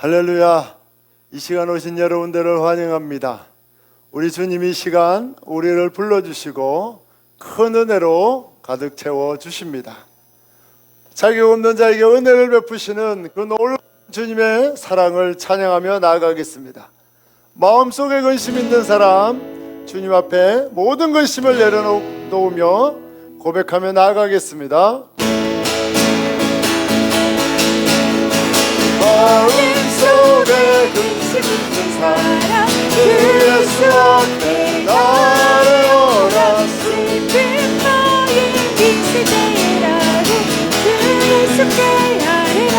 할렐루야. 이 시간 오신 여러분들을 환영합니다. 우리 주님이 이 시간 우리를 불러주시고 큰 은혜로 가득 채워주십니다. 자격 없는 자에게 은혜를 베푸시는 그 놀라운 주님의 사랑을 찬양하며 나아가겠습니다. 마음속에 근심 있는 사람, 주님 앞에 모든 근심을 내려놓으며 고백하며 나아가겠습니다. 마음속에 근심 있는 사람, 주 예수 앞에 나아오라. 슬픈 마음 빈세대라도 주 예수께 아뢰라.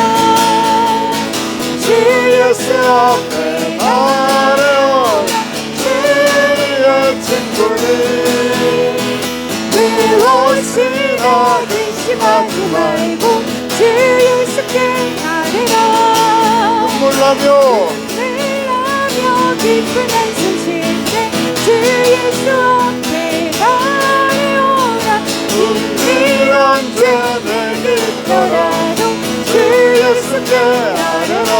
주 예수 앞에 나아오라. 주의 친구니 무엇이나 근심하지 말고 주 예수께 아뢰라. 눈물나며 기쁜 한숨 쉴 때 주 예수 앞에 아뢰오라. 은밀한 죄 내게 있더라도 주 예수께 아뢰라.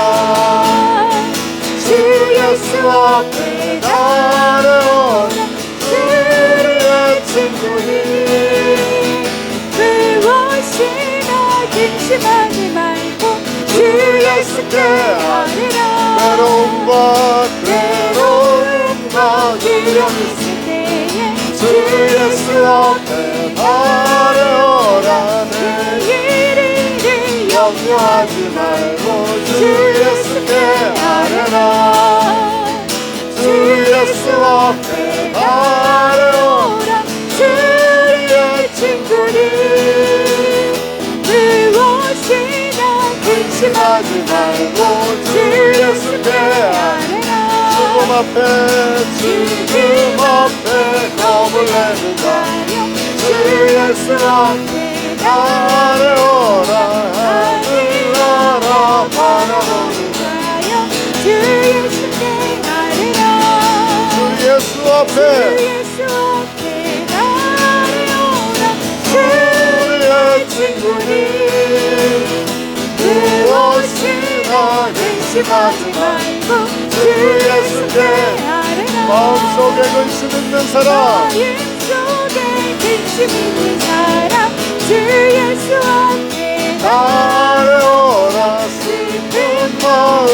주 예수 앞에 아뢰오라. 주의 친구니 무엇이나 근심하지 말고 주 예수께 아뢰라. 괴로움과 두려움 있을 때에 주 예수 앞에 아뢰오라. 내일을 염려하지 말고 주 예수께 아뢰라. 주 예수 앞에 아뢰오라. 주의 친구니 무엇이나 근심하지 말고 주 예수께 아뢰라. 죽음 앞에 겁을 내는 자 주 예수 앞에 아뢰오라. 하늘나라 바라보는 자 주 예수께 아뢰라. 주 예수 앞에 예수 앞에 아뢰오라. 주의 친구니 무엇이나 근심하지 말고 주 예수께 아뢰라. 마음속에 근심 있는 사람, 마음속에 근심 있는 사람 주 예수 앞에 아뢰오라. 슬픈 마음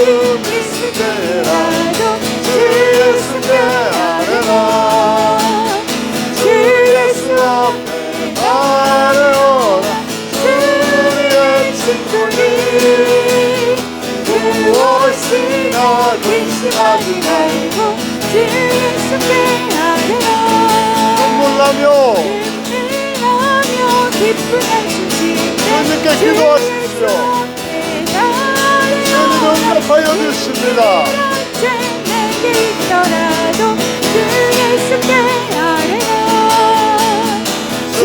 있을 때라도 주 예수께 아뢰라. 주 예수 앞에 아뢰오라. 주의 친구니 무엇이나 근심하지 말고 주 예수께 아뢰라. 눈물나며 기쁜 한숨 쉴 때 주님께 기도하십시오. 주님 응답하여 주십니다. 언제 내게 있더라도 주 예수께 아뢰라. 주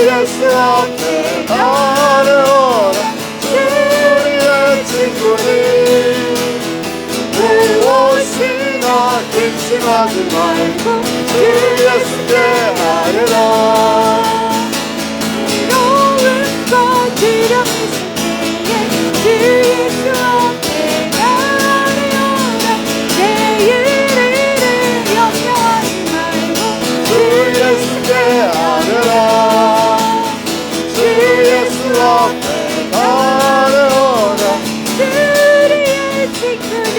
예수 앞에 아뢰오라. 주의 친구니 무엇이나 근심하지 말고 주 예수께 아뢰라. 괴로움과 두려움 있을 때에 주 예수 앞에 아뢰오라. 내일을 염려하지 말고 주 예수께 아뢰라. 주 예수 앞에 아뢰오라. 주의 친구니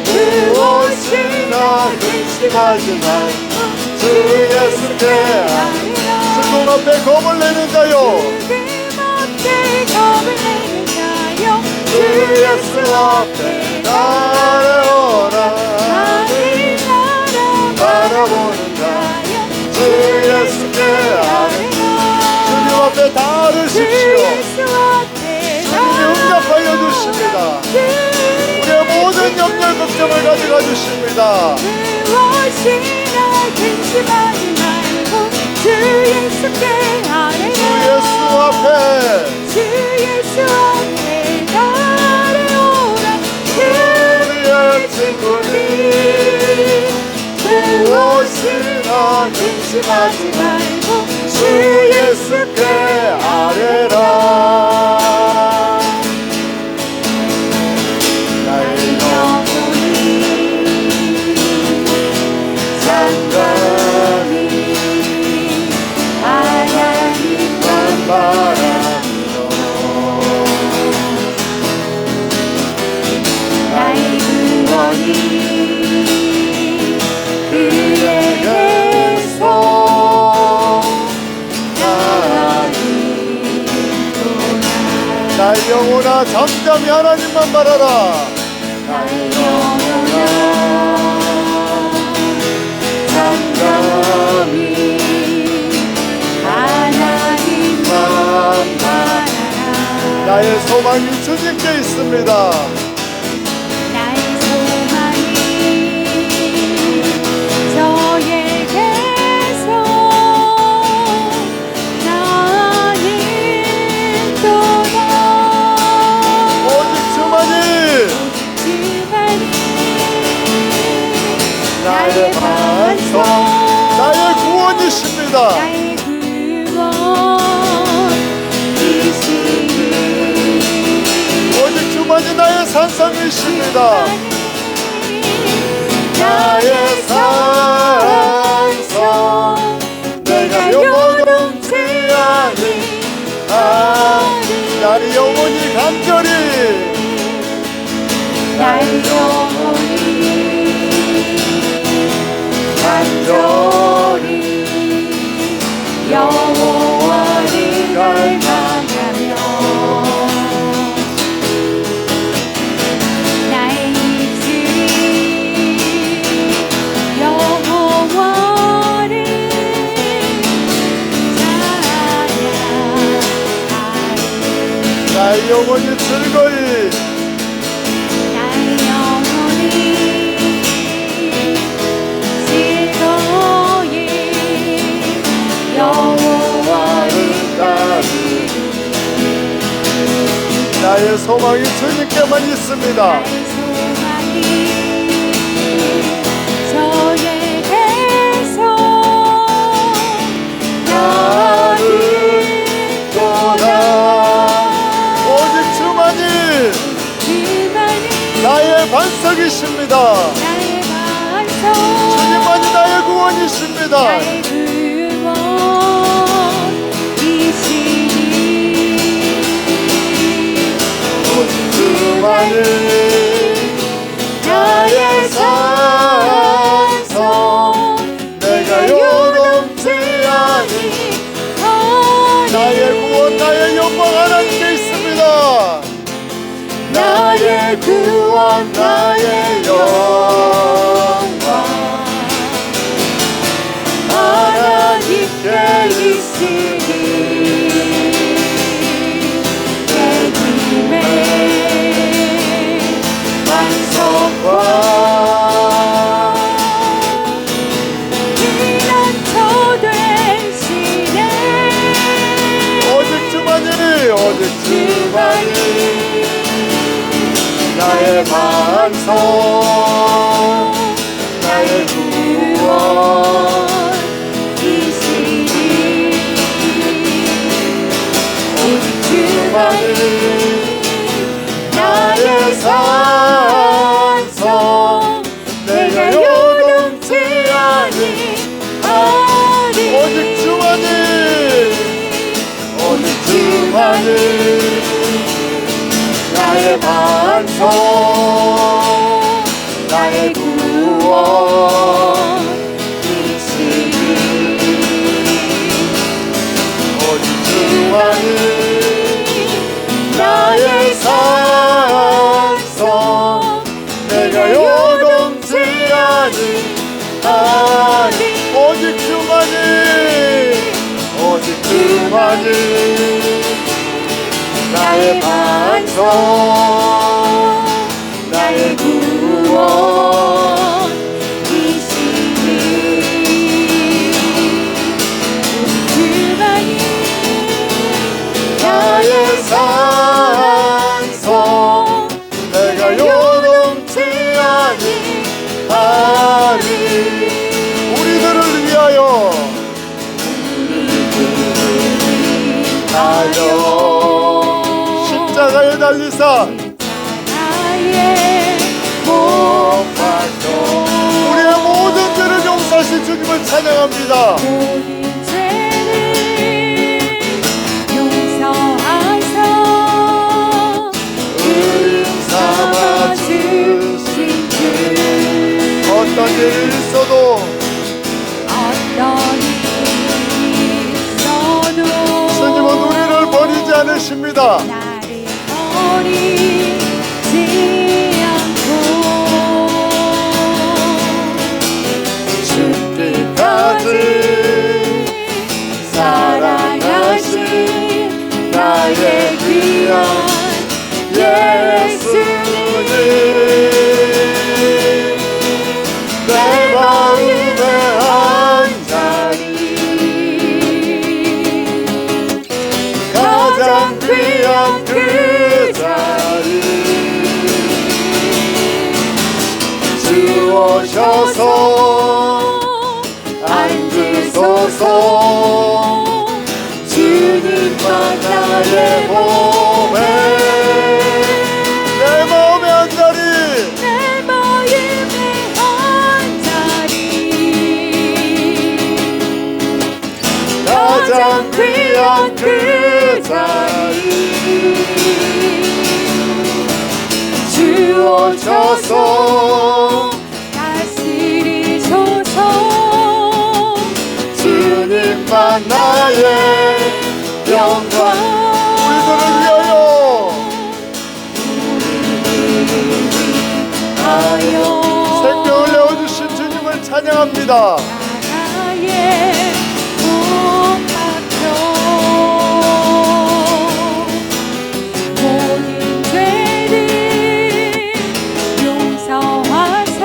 무엇이나 근심하지 말고 주 예수께 아뢰라. 죽음 앞에 겁을 내는 자요 죽음 앞에 겁을 내는 자여 주 예수 앞에 아뢰오라. 하늘나라 바라보는 자 주 예수께 아뢰라. 주님 앞에 다 주 아뢰십시오. 예수 앞에 주님이 응답하여 주십니다. 우리의 모든 염려 걱정을 가져가 주십니다. 무엇이나 근심하지 말고 주 예수께 아뢰라. 주 예수 앞에 주 예수 앞에 아뢰오라. 우리의 친구니 무엇이나 근심하지 말고 주 예수께 아뢰라. 그에게서 나의 영혼아 잠잠히 하나님만 바라라. 나의 영혼아 잠잠히 하나님만 바라라. 나의 소망이 주님께 있습니다. 나의 소망이 저에게서 나는 또다. 오직 주만이 주만이 나의 반석, 나의 구원이십니다. 나의 구원이시니 오직 주만이 나의 산성이십니다. 나의 산성 내가 영원치 아니 나의 영혼이 간절히 나의 영혼이 간절히 여호와를 갈망하며 나의 입술이 여호와를 찬양하리. 나의 영혼이 즐거이 나의 영혼이 즐거이 여호와를 따르리. 나의 소망이 주님께만 있습니다. 나의 소망이 저에게서 나를 또다. 오직 주만이 주만이 나의 반석이십니다. 나의 반석 주님만이 나의 구원이십니다. 나의 구원이시니 주만이 나의 산성 내가 요동치 아니 나의 구원 나의 영광 하나님께 있습니다. 나의 구원 나의 영광 하나님께 있으니 내 힘의 반석과 피난처 되시네. 오직 주만이 나의 반석 나의 구원이시니 오직 주만이 나의 산성 내가 요동치 아니하리. 오직 주만이 나의 반석 나의 구원이시니 오직 주만이 나의 산성 내가 요동치 아니하리. 오직 주만이 나의 반석 나의 구원이시니 주만이 나의 산성 내가 요동치 아니하리. 우리들을 위하여 십자가에 달리사 나의 못 박혀 우리의 모든 죄를 용서하신 주님을 찬양합니다. 모든 죄를 용서하사 의인 삼아 주신 주 주십니다. 나를 버리지 않고 죽기까지 사랑하신 나의 귀한 예수님 내 마음에 한자리 가장 귀한 그 자리 주오셔서 앉으소서 주님만 나의 몸에 내 마음의 한자리 내 마음의 한자리 가장 귀한 그 자리 주오셔서 다스리소서 주님만 나의 영광 우리들을 위하여 하여 생명을 내어주신 주님을 찬양합니다. 나의 몸박혀 모든 죄를 용서하사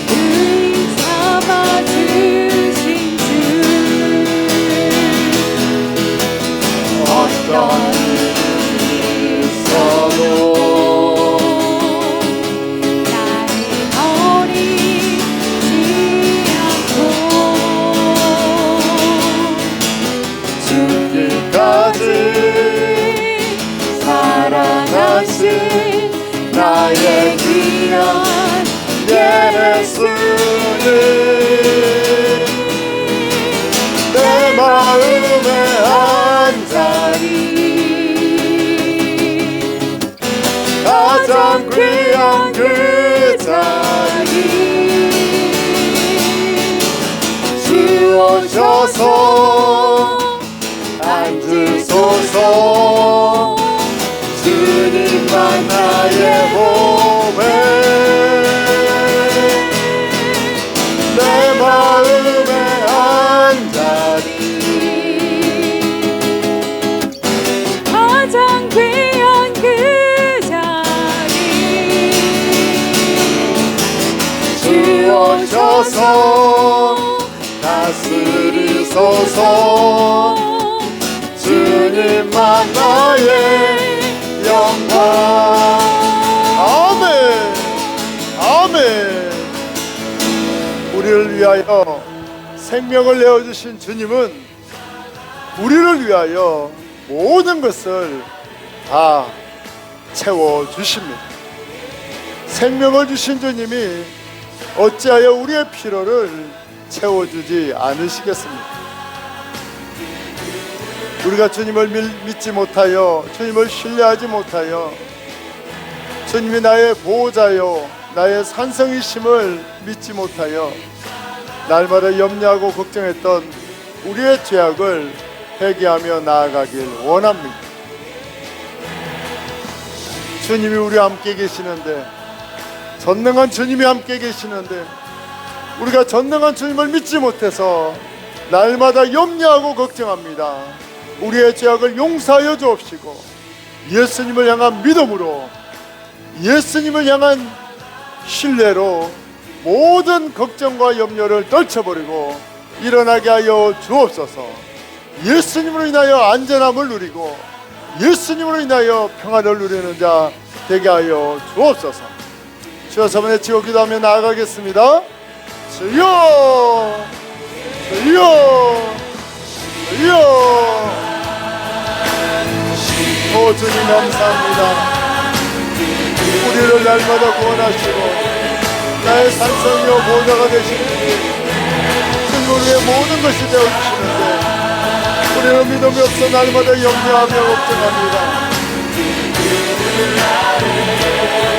의인 삼아주신 주 어떤 일이 있어도 나를 버리지 않고 죽기까지 사랑하신 나의 귀한 예수님 내 마음의 한자리 가장 귀한 그 자리 주오셔서 앉으소서 주님만 나의 몸에 내 마음의 한자리 가장 귀한 그 자리 주오셔서 다스리소서 주님만 나의 영광 아멘 아멘 우리를 위하여 생명을 내어주신 주님은 우리를 위하여 모든 것을 다 채워주십니다. 생명을 주신 주님이 어찌하여 우리의 필요를 채워주지 않으시겠습니까? 우리가 주님을 믿지 못하여 주님을 신뢰하지 못하여 주님이 나의 보호자요 나의 산성이심을 믿지 못하여 날마다 염려하고 걱정했던 우리의 죄악을 회개하며 나아가길 원합니다. 주님이 우리와 함께 계시는데 전능한 주님이 함께 계시는데 우리가 전능한 주님을 믿지 못해서 날마다 염려하고 걱정합니다. 우리의 죄악을 용서하여 주옵시고 예수님을 향한 믿음으로 예수님을 향한 신뢰로 모든 걱정과 염려를 떨쳐버리고 일어나게 하여 주옵소서. 예수님으로 인하여 안전함을 누리고 예수님으로 인하여 평안을 누리는 자 되게 하여 주옵소서. 주여 저번에 지고 기도하며 나아가겠습니다. 주여 주여 주여 오 주님 감사합니다. 우리를 날마다 구원하시고 나의 산성이요 보호자가 되시는 주님 우리의 모든 것이 되어주시는데 우리는 믿음이 없어 날마다 염려하며 걱정합니다.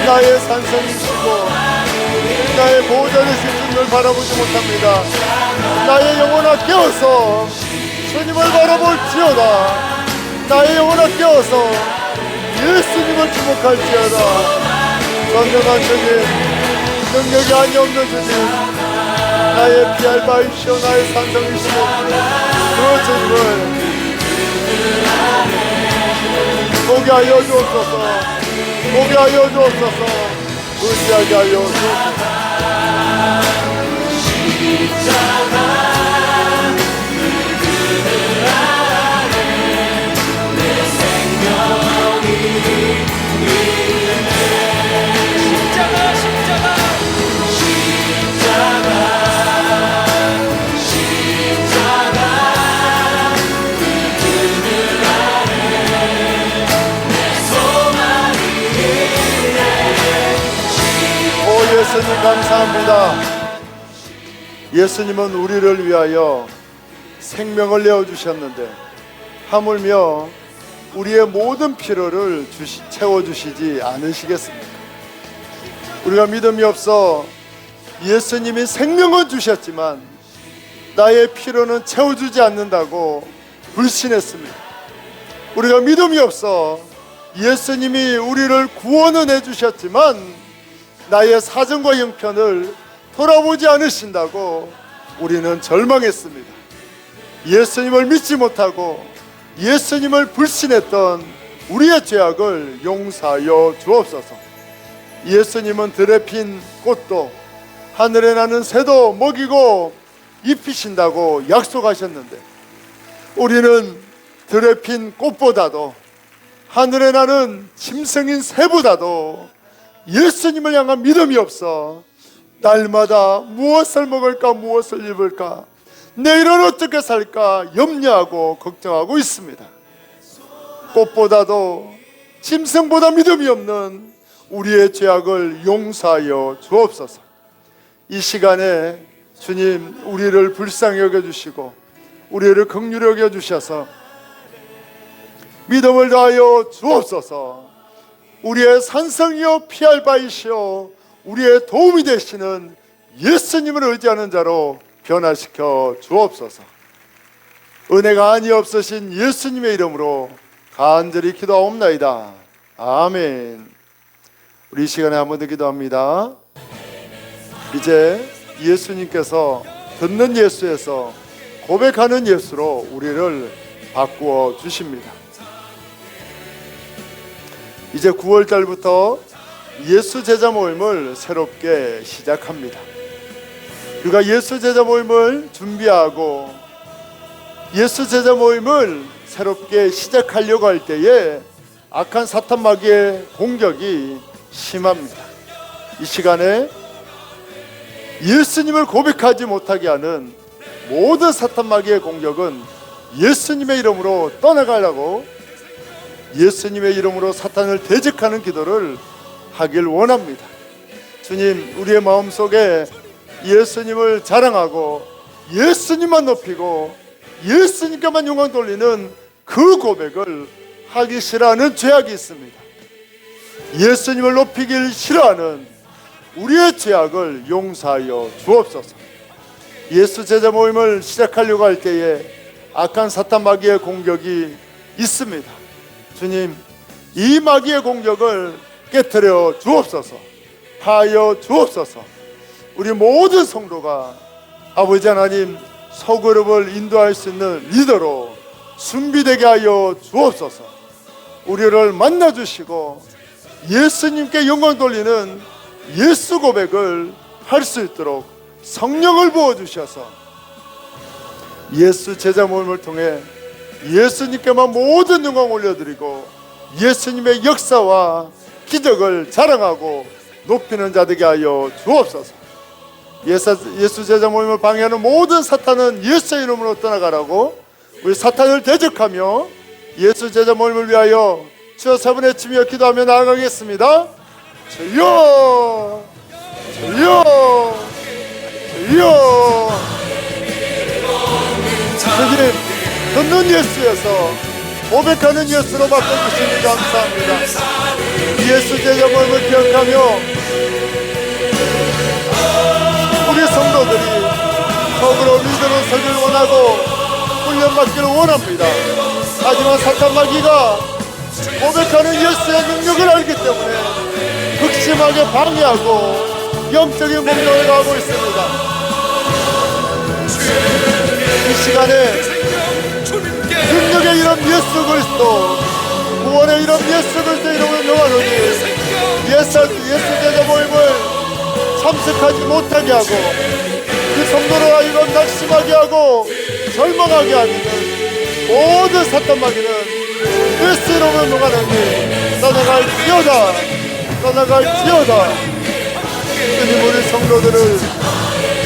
나의 산성이시고 나의 보호자 되신 주님을 바라보지 못합니다. 나의 영혼아 깨어서 주님을 바라볼지어다. 나의 영혼아 깨어서 예수님을 주목할지어다. 전능한 주님, 능력이 아니없는 주님, 나의 피알바이시오 나의 산성이시오 그 주님을 보게 하여 주옵소서. 보게 하여 주옵소서. 의지하게 하여 주옵소서. 예수님 감사합니다. 예수님은 우리를 위하여 생명을 내어주셨는데 하물며 우리의 모든 필요를 채워주시지 않으시겠습니까? 우리가 믿음이 없어 예수님이 생명은 주셨지만 나의 필요는 채워주지 않는다고 불신했습니다. 우리가 믿음이 없어 예수님이 우리를 구원은 해주셨지만 나의 사정과 형편을 돌아보지 않으신다고 우리는 절망했습니다. 예수님을 믿지 못하고 예수님을 불신했던 우리의 죄악을 용서하여 주옵소서. 예수님은 들에 핀 꽃도 하늘에 나는 새도 먹이고 입히신다고 약속하셨는데 우리는 들에 핀 꽃보다도 하늘에 나는 짐승인 새보다도 예수님을 향한 믿음이 없어 날마다 무엇을 먹을까 무엇을 입을까 내일은 어떻게 살까 염려하고 걱정하고 있습니다. 꽃보다도 짐승보다 믿음이 없는 우리의 죄악을 용서하여 주옵소서. 이 시간에 주님 우리를 불쌍히 여겨주시고 우리를 긍휼히 여겨주셔서 믿음을 다하여 주옵소서. 우리의 산성이요 피할 바이시오 우리의 도움이 되시는 예수님을 의지하는 자로 변화시켜 주옵소서. 은혜가 한이 없으신 예수님의 이름으로 간절히 기도하옵나이다. 아멘. 우리 이 시간에 한 번 더 기도합니다. 이제 예수님께서 듣는 예수에서 고백하는 예수로 우리를 바꾸어 주십니다. 이제 9월달부터 예수 제자 모임을 새롭게 시작합니다. 우리가 예수 제자 모임을 준비하고 예수 제자 모임을 새롭게 시작하려고 할 때에 악한 사탄 마귀의 공격이 심합니다. 이 시간에 예수님을 고백하지 못하게 하는 모든 사탄 마귀의 공격은 예수님의 이름으로 떠나가려고 예수님의 이름으로 사탄을 대적하는 기도를 하길 원합니다. 주님, 우리의 마음속에 예수님을 자랑하고 예수님만 높이고 예수님께만 영광 돌리는 그 고백을 하기 싫어하는 죄악이 있습니다. 예수님을 높이길 싫어하는 우리의 죄악을 용서하여 주옵소서. 예수 제자 모임을 시작하려고 할 때에 악한 사탄 마귀의 공격이 있습니다. 주님, 이 마귀의 공격을 깨트려 주옵소서. 하여 주옵소서. 우리 모든 성도가 아버지 하나님 소그룹을 인도할 수 있는 리더로 준비되게 하여 주옵소서. 우리를 만나주시고 예수님께 영광 돌리는 예수 고백을 할 수 있도록 성령을 부어주셔서 예수 제자 모임을 통해 예수님께만 모든 영광 올려드리고 예수님의 역사와 기적을 자랑하고 높이는 자 되게 하여 주옵소서. 예수 제자 모임을 방해하는 모든 사탄은 예수의 이름으로 떠나가라고 우리 사탄을 대적하며 예수 제자 모임을 위하여 주여 세 번 외치며 기도하며 나아가겠습니다. 주여 주여 주여. 주님, 듣는 예수에서 고백하는 예수로 바꿔주시니 감사합니다. 예수 제자 모임을 기억하며 우리 성도들이 속으로 리더로 서길 원하고 훈련받기를 원합니다. 하지만 사탄 마귀가 고백하는 예수의 능력을 알기 때문에 극심하게 방해하고 영적인 공격을 가하고 있습니다. 이 시간에 능력의 이름 예수 그리스도, 구원의 이름 예수 그리스도 이름을 명하노니 예수 제자 모임을 참석하지 못하게 하고 그 성도를 하여금 낙심하게 하고 절망하게 하는 모든 사탄 마귀는 예수 이름을 명하노니 떠나갈지어다, 떠나갈지어다. 주님, 우리 성도들을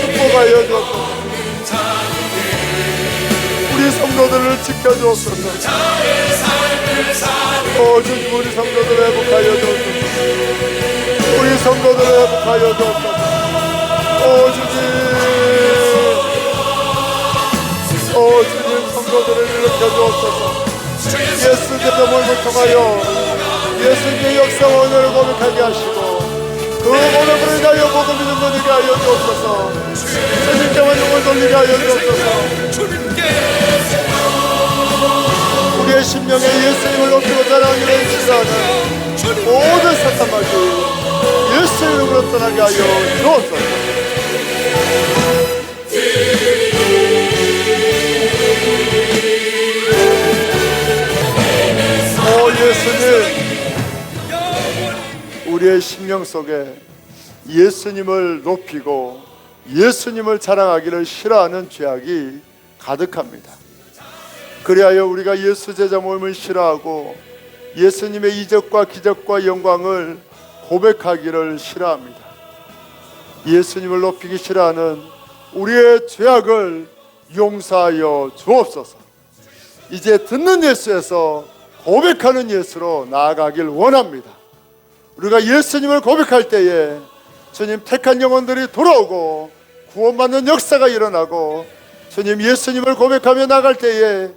축복하여 주옵소서. 우리 성도들을 지켜주옵소서. 주님, 우리 성도들을 회복하여 주옵소서. 우리 성도들을 회복하여 주옵소서. 주님, 성도들을 일으켜 주옵소서. 예수 제자 모임을 통하여 예수님의 역사 원을 고백하게 하시고 그 고백으로 인하여 복음이 능력되게 하여 주옵소서. 주님께만 영을 돌리게 하여 주옵소서. 우리의 심령에 예수님을 높이고 자랑하기를 싫어하는 모든 사탄 마귀 예수 이름으로 떠나게 하여 주옵소서. 예수님, 우리의 심령 속에 예수님을 높이고 예수님을 자랑하기를 싫어하는 죄악이 가득합니다. 그리하여 우리가 예수 제자 모임을 싫어하고 예수님의 이적과 기적과 영광을 고백하기를 싫어합니다. 예수님을 높이기 싫어하는 우리의 죄악을 용서하여 주옵소서. 이제 듣는 예수에서 고백하는 예수로 나아가길 원합니다. 우리가 예수님을 고백할 때에 주님 택한 영혼들이 돌아오고 구원받는 역사가 일어나고, 주님 예수님을 고백하며 나갈 때에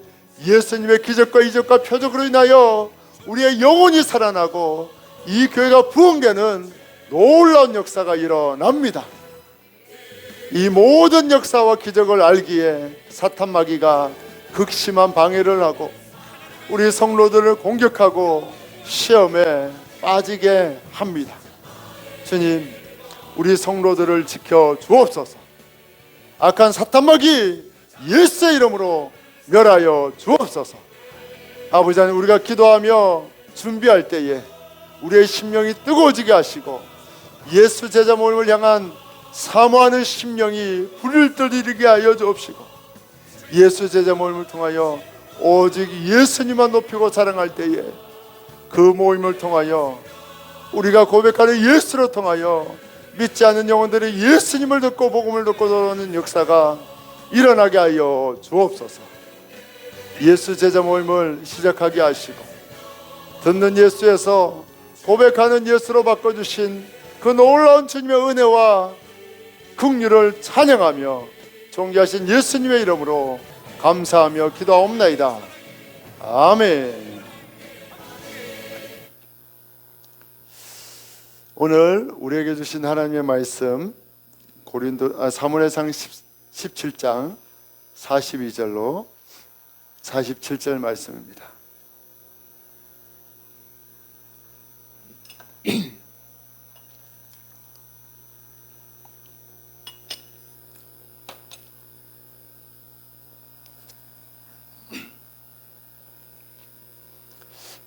예수님의 기적과 이적과 표적으로 인하여 우리의 영혼이 살아나고 이 교회가 부흥되는 놀라운 역사가 일어납니다. 이 모든 역사와 기적을 알기에 사탄 마귀가 극심한 방해를 하고 우리 성도들을 공격하고 시험에 빠지게 합니다. 주님, 우리 성도들을 지켜 주옵소서. 악한 사탄 마귀 예수의 이름으로 멸하여 주옵소서. 아버지 하나님, 우리가 기도하며 준비할 때에 우리의 심령이 뜨거워지게 하시고 예수 제자 모임을 향한 사모하는 심령이 불을 떨리게 하여 주옵시고, 예수 제자 모임을 통하여 오직 예수님만 높이고 자랑할 때에 그 모임을 통하여 우리가 고백하는 예수를 통하여 믿지 않는 영혼들이 예수님을 듣고 복음을 듣고 돌아오는 역사가 일어나게 하여 주옵소서. 예수 제자 모임을 시작하게 하시고 듣는 예수에서 고백하는 예수로 바꿔주신 그 놀라운 주님의 은혜와 긍휼을 찬양하며 존귀하신 예수님의 이름으로 감사하며 기도하옵나이다. 아멘. 오늘 우리에게 주신 하나님의 말씀 사무엘상 17장 42절로 47절 말씀입니다.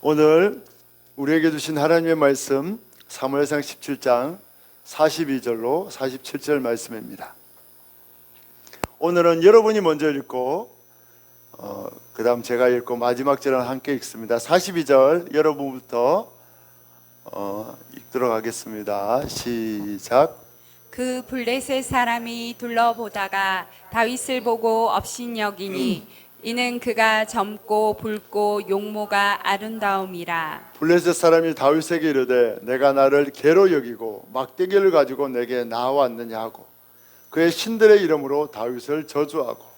오늘 우리에게 주신 하나님의 말씀 사무엘상 17장 42절로 47절 말씀입니다. 오늘은 여러분이 먼저 읽고 그 다음 제가 읽고 마지막 절은 함께 읽습니다. 42절 여러분부터 읽도록 하겠습니다. 시작. 그 블레셋 사람이 둘러보다가 다윗을 보고 업신여기니 이는 그가 젊고 붉고 용모가 아름다움이라. 블레셋 사람이 다윗에게 이르되 내가 나를 개로 여기고 막대기를 가지고 내게 나왔느냐 하고 그의 신들의 이름으로 다윗을 저주하고,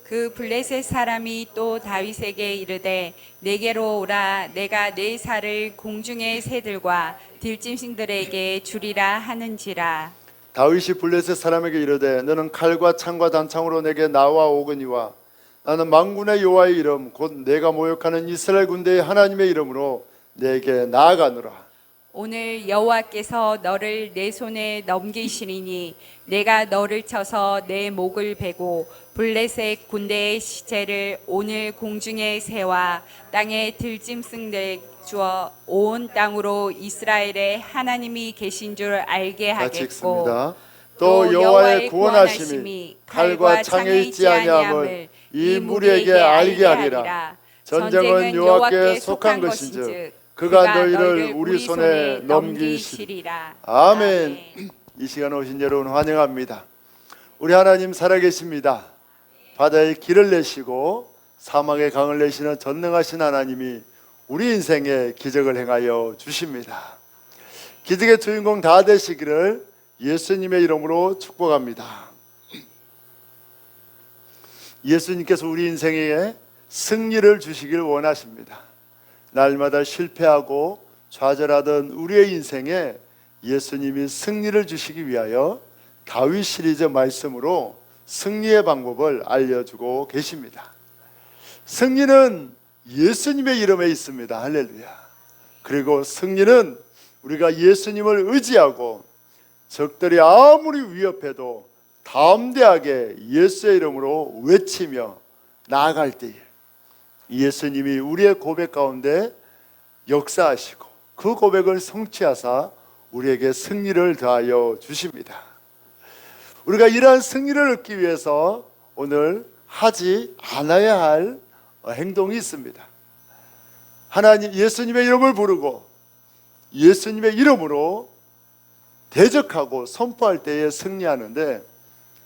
그 블레셋 사람이 또 다윗에게 이르되 내게로 오라. 내가 내 살을 공중의 새들과 들짐승들에게 주리라 하는지라. 다윗이 블레셋 사람에게 이르되 너는 칼과 창과 단창으로 내게 나와 오거니와 나는 만군의 여호와의 이름 곧 내가 모욕하는 이스라엘 군대의 하나님의 이름으로 내게 나아가노라. 오늘 여호와께서 너를 내 손에 넘기시리니 내가 너를 쳐서 내 목을 베고 블레셋 군대의 시체를 오늘 공중의 새와 땅의 들짐승들에 주어 온 땅으로 이스라엘의 하나님이 계신 줄 알게 같이 하겠고 읽습니다. 또 여호와의 구원하심이 칼과 창에 있지 아니함을 이 무리에게 알게 하리라. 전쟁은 여호와께 속한 것인즉 그가 너희를 우리 손에 넘기시리라. 아멘. 이 시간 오신 여러분 환영합니다. 우리 하나님 살아계십니다. 바다에 길을 내시고 사막에 강을 내시는 전능하신 하나님이 우리 인생에 기적을 행하여 주십니다. 기적의 주인공 다 되시기를 예수님의 이름으로 축복합니다. 예수님께서 우리 인생에 승리를 주시길 원하십니다. 날마다 실패하고 좌절하던 우리의 인생에 예수님이 승리를 주시기 위하여 다윗 시리즈 말씀으로 승리의 방법을 알려주고 계십니다. 승리는 예수님의 이름에 있습니다. 할렐루야. 그리고 승리는 우리가 예수님을 의지하고 적들이 아무리 위협해도 담대하게 예수의 이름으로 외치며 나아갈 때에 예수님이 우리의 고백 가운데 역사하시고 그 고백을 성취하사 우리에게 승리를 더하여 주십니다. 우리가 이러한 승리를 얻기 위해서 오늘 하지 않아야 할 행동이 있습니다. 하나님 예수님의 이름을 부르고 예수님의 이름으로 대적하고 선포할 때에 승리하는데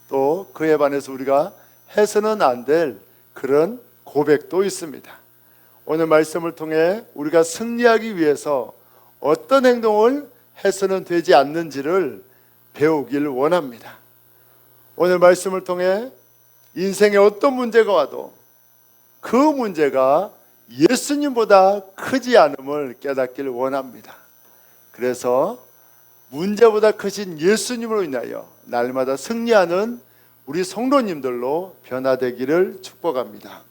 또 그에 반해서 우리가 해서는 안 될 그런 고백도 있습니다. 오늘 말씀을 통해 우리가 승리하기 위해서 어떤 행동을 해서는 되지 않는지를 배우길 원합니다. 오늘 말씀을 통해 인생에 어떤 문제가 와도 그 문제가 예수님보다 크지 않음을 깨닫길 원합니다. 그래서 문제보다 크신 예수님으로 인하여 날마다 승리하는 우리 성도님들로 변화되기를 축복합니다.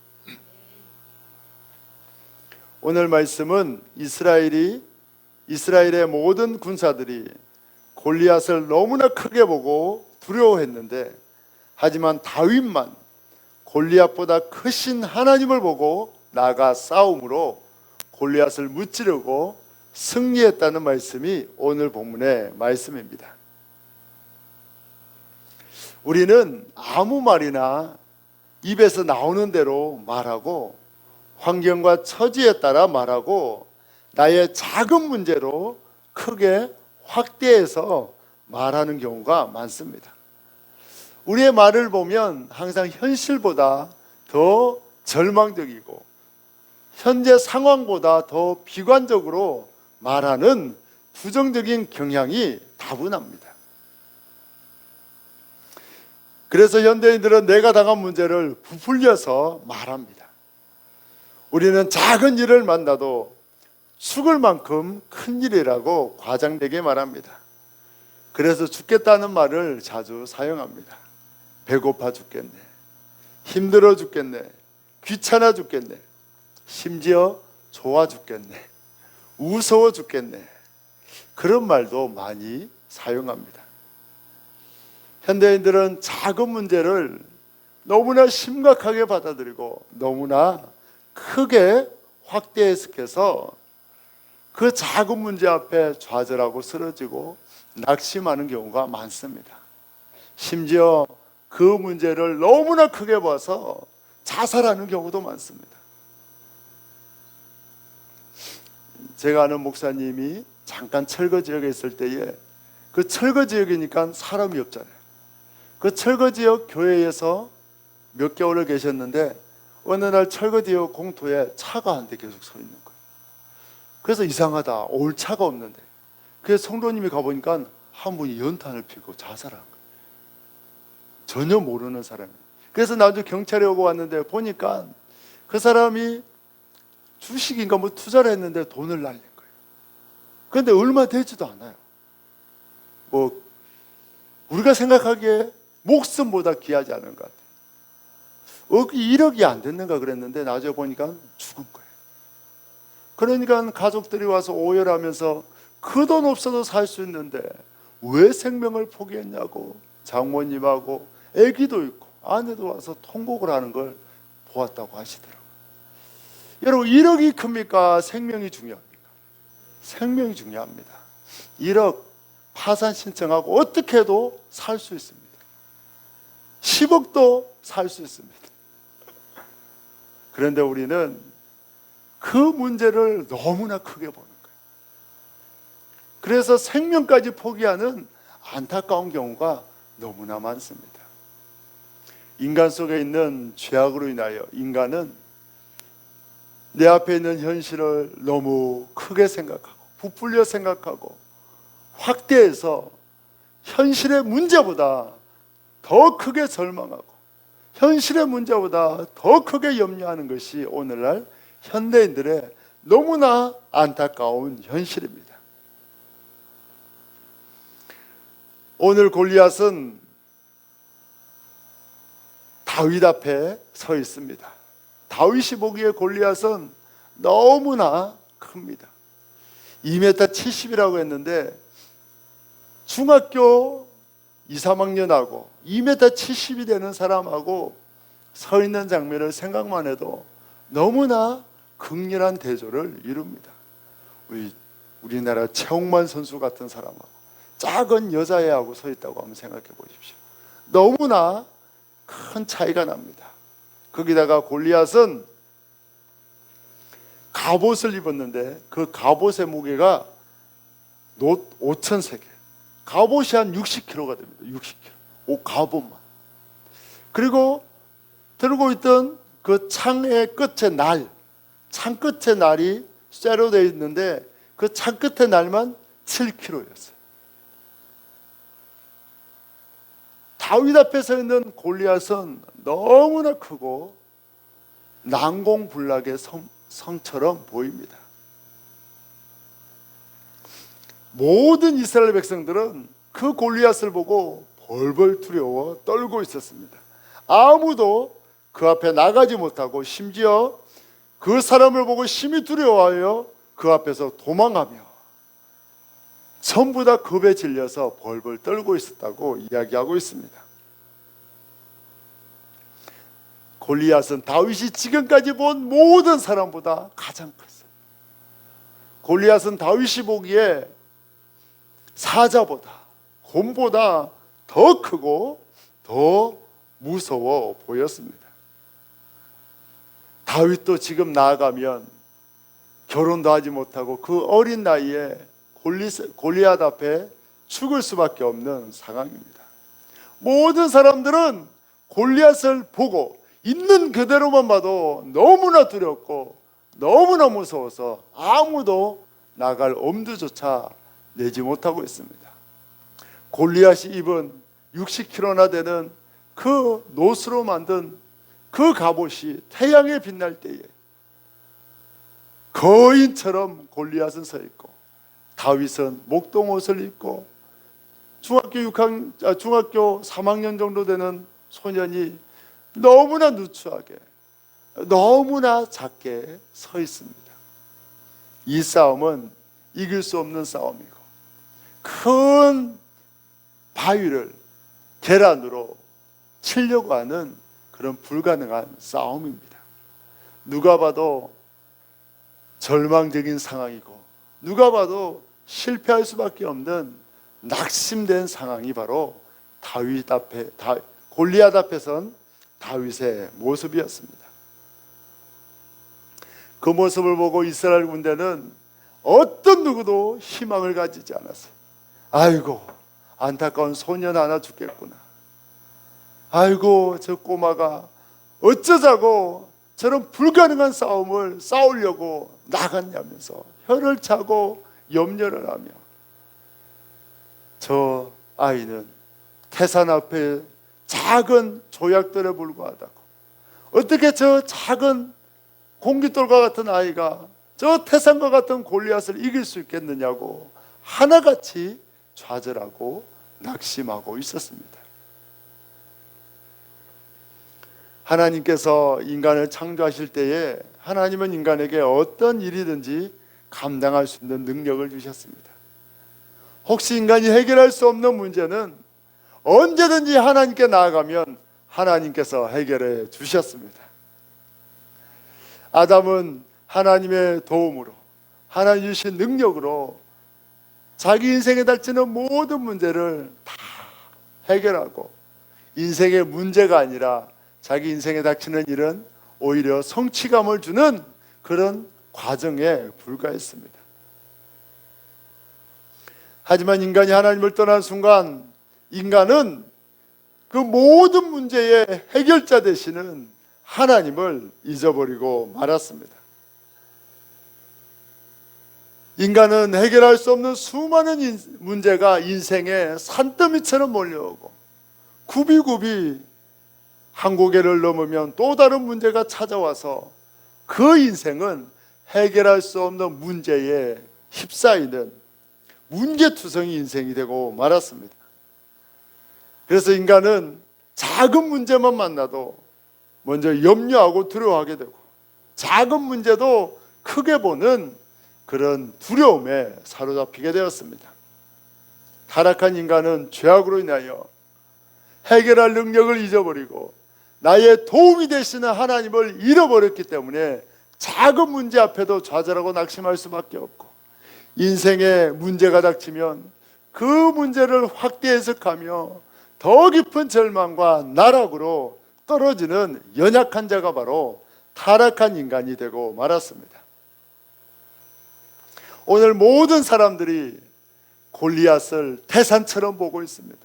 오늘 말씀은 이스라엘의 모든 군사들이 골리앗을 너무나 크게 보고 두려워했는데 하지만 다윗만 골리앗보다 크신 하나님을 보고 나가 싸움으로 골리앗을 무찌르고 승리했다는 말씀이 오늘 본문의 말씀입니다. 우리는 아무 말이나 입에서 나오는 대로 말하고 환경과 처지에 따라 말하고 나의 작은 문제로 크게 확대해서 말하는 경우가 많습니다. 우리의 말을 보면 항상 현실보다 더 절망적이고 현재 상황보다 더 비관적으로 말하는 부정적인 경향이 다분합니다. 그래서 현대인들은 내가 당한 문제를 부풀려서 말합니다. 우리는 작은 일을 만나도 죽을 만큼 큰 일이라고 과장되게 말합니다. 그래서 죽겠다는 말을 자주 사용합니다. 배고파 죽겠네, 힘들어 죽겠네, 귀찮아 죽겠네, 심지어 좋아 죽겠네, 무서워 죽겠네, 그런 말도 많이 사용합니다. 현대인들은 작은 문제를 너무나 심각하게 받아들이고 너무나 크게 확대 해석해서 그 작은 문제 앞에 좌절하고 쓰러지고 낙심하는 경우가 많습니다. 심지어 그 문제를 너무나 크게 봐서 자살하는 경우도 많습니다. 제가 아는 목사님이 잠깐 철거 지역에 있을 때에 그 철거 지역이니까 사람이 없잖아요. 그 철거 지역 교회에서 몇 개월을 계셨는데 어느 날 철거 지역 공터에 차가 한 대 계속 서 있는 거예요. 그래서 이상하다, 올 차가 없는데 그래서 성도님이 가보니까 한 분이 연탄을 피고 자살한 거예요. 전혀 모르는 사람이. 그래서 나중에 경찰에 오고 왔는데 보니까 그 사람이 주식인가 뭐 투자를 했는데 돈을 날린 거예요. 그런데 얼마 되지도 않아요. 우리가 생각하기에 목숨보다 귀하지 않은 것 같아요. 억 1억이 안 됐는가 그랬는데 나중에 보니까 죽은 거예요. 그러니까 가족들이 와서 오열하면서 그 돈 없어도 살 수 있는데 왜 생명을 포기했냐고 장모님하고 아기도 있고 아내도 와서 통곡을 하는 걸 보았다고 하시더라고요. 여러분, 1억이 큽니까? 생명이 중요합니까? 생명이 중요합니다. 1억 파산 신청하고 어떻게 해도 살 수 있습니다. 10억도 살 수 있습니다. 그런데 우리는 그 문제를 너무나 크게 보는 거예요. 그래서 생명까지 포기하는 안타까운 경우가 너무나 많습니다. 인간 속에 있는 죄악으로 인하여 인간은 내 앞에 있는 현실을 너무 크게 생각하고 부풀려 생각하고 확대해서 현실의 문제보다 더 크게 절망하고 현실의 문제보다 더 크게 염려하는 것이 오늘날 현대인들의 너무나 안타까운 현실입니다. 오늘 골리앗은 다윗 앞에 서 있습니다. 다윗이 보기에 골리앗은 너무나 큽니다. 2m 70이라고 했는데 중학교 2, 3학년하고 2m 70이 되는 사람하고 서 있는 장면을 생각만 해도 너무나 극렬한 대조를 이룹니다. 우리나라 최홍만 선수 같은 사람하고 작은 여자애하고 서 있다고 한번 생각해 보십시오. 너무나 큰 차이가 납니다. 거기다가 골리앗은 갑옷을 입었는데 그 갑옷의 무게가 5,000세겔, 갑옷이 한 60kg가 됩니다. 60kg, 갑옷만. 그리고 들고 있던 그 창의 끝에 창 끝에 날이 쇠로 되어 있는데 그 창 끝의 날만 7kg였어요. 다윗 앞에 서 있는 골리앗은 너무나 크고 난공불락의 성처럼 보입니다. 모든 이스라엘 백성들은 그 골리앗을 보고 벌벌 두려워 떨고 있었습니다. 아무도 그 앞에 나가지 못하고 심지어 그 사람을 보고 심히 두려워하여 그 앞에서 도망하며 전부 다 겁에 질려서 벌벌 떨고 있었다고 이야기하고 있습니다. 골리앗은 다윗이 지금까지 본 모든 사람보다 가장 컸어요. 골리앗은 다윗이 보기에 사자보다 곰보다 더 크고 더 무서워 보였습니다. 다윗도 지금 나아가면 결혼도 하지 못하고 그 어린 나이에 골리앗 앞에 죽을 수밖에 없는 상황입니다. 모든 사람들은 골리앗을 보고 있는 그대로만 봐도 너무나 두렵고 너무나 무서워서 아무도 나갈 엄두조차 내지 못하고 있습니다. 골리앗이 입은 60kg나 되는 그 노스로 만든 그 갑옷이 태양에 빛날 때에 거인처럼 골리앗은 서 있고 다윗은 목동옷을 입고 중학교 3학년 정도 되는 소년이 너무나 누추하게 너무나 작게 서 있습니다. 이 싸움은 이길 수 없는 싸움이고 큰 바위를 계란으로 치려고 하는 그런 불가능한 싸움입니다. 누가 봐도 절망적인 상황이고 누가 봐도 실패할 수밖에 없는 낙심된 상황이 바로 골리앗 앞에 선 다윗의 모습이었습니다. 그 모습을 보고 이스라엘 군대는 어떤 누구도 희망을 가지지 않았어요. 아이고, 안타까운 소년 하나 죽겠구나. 아이고, 저 꼬마가 어쩌자고 저런 불가능한 싸움을 싸우려고 나갔냐면서 혀를 차고 염려를 하며 저 아이는 태산 앞에 작은 조약돌에 불과하다고 어떻게 저 작은 공깃돌과 같은 아이가 저 태산과 같은 골리앗을 이길 수 있겠느냐고 하나같이 좌절하고 낙심하고 있었습니다. 하나님께서 인간을 창조하실 때에 하나님은 인간에게 어떤 일이든지 감당할 수 있는 능력을 주셨습니다. 혹시 인간이 해결할 수 없는 문제는 언제든지 하나님께 나아가면 하나님께서 해결해 주셨습니다. 아담은 하나님의 도움으로, 하나님 주신 능력으로 자기 인생에 닥치는 모든 문제를 다 해결하고, 인생의 문제가 아니라 자기 인생에 닥치는 일은 오히려 성취감을 주는 그런 과정에 불과했습니다. 하지만 인간이 하나님을 떠난 순간 인간은 그 모든 문제의 해결자 되시는 하나님을 잊어버리고 말았습니다. 인간은 해결할 수 없는 수많은 문제가 인생에 산더미처럼 몰려오고, 굽이굽이 한 고개를 넘으면 또 다른 문제가 찾아와서 그 인생은 해결할 수 없는 문제에 휩싸이는 문제투성이 인생이 되고 말았습니다. 그래서 인간은 작은 문제만 만나도 먼저 염려하고 두려워하게 되고, 작은 문제도 크게 보는 그런 두려움에 사로잡히게 되었습니다. 타락한 인간은 죄악으로 인하여 해결할 능력을 잊어버리고 나의 도움이 되시는 하나님을 잃어버렸기 때문에 작은 문제 앞에도 좌절하고 낙심할 수밖에 없고, 인생에 문제가 닥치면 그 문제를 확대 해석하며 더 깊은 절망과 나락으로 떨어지는 연약한 자가 바로 타락한 인간이 되고 말았습니다. 오늘 모든 사람들이 골리앗을 태산처럼 보고 있습니다.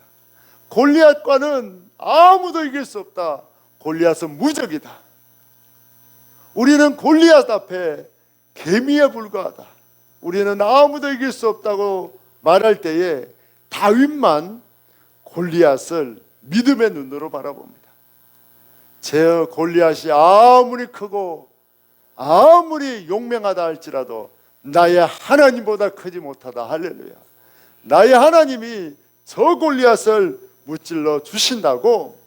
골리앗과는 아무도 이길 수 없다. 골리앗은 무적이다. 우리는 골리앗 앞에 개미에 불과하다. 우리는 아무도 이길 수 없다고 말할 때에 다윗만 골리앗을 믿음의 눈으로 바라봅니다. 저 골리앗이 아무리 크고 아무리 용맹하다 할지라도 나의 하나님보다 크지 못하다. 할렐루야. 나의 하나님이 저 골리앗을 무찔러 주신다고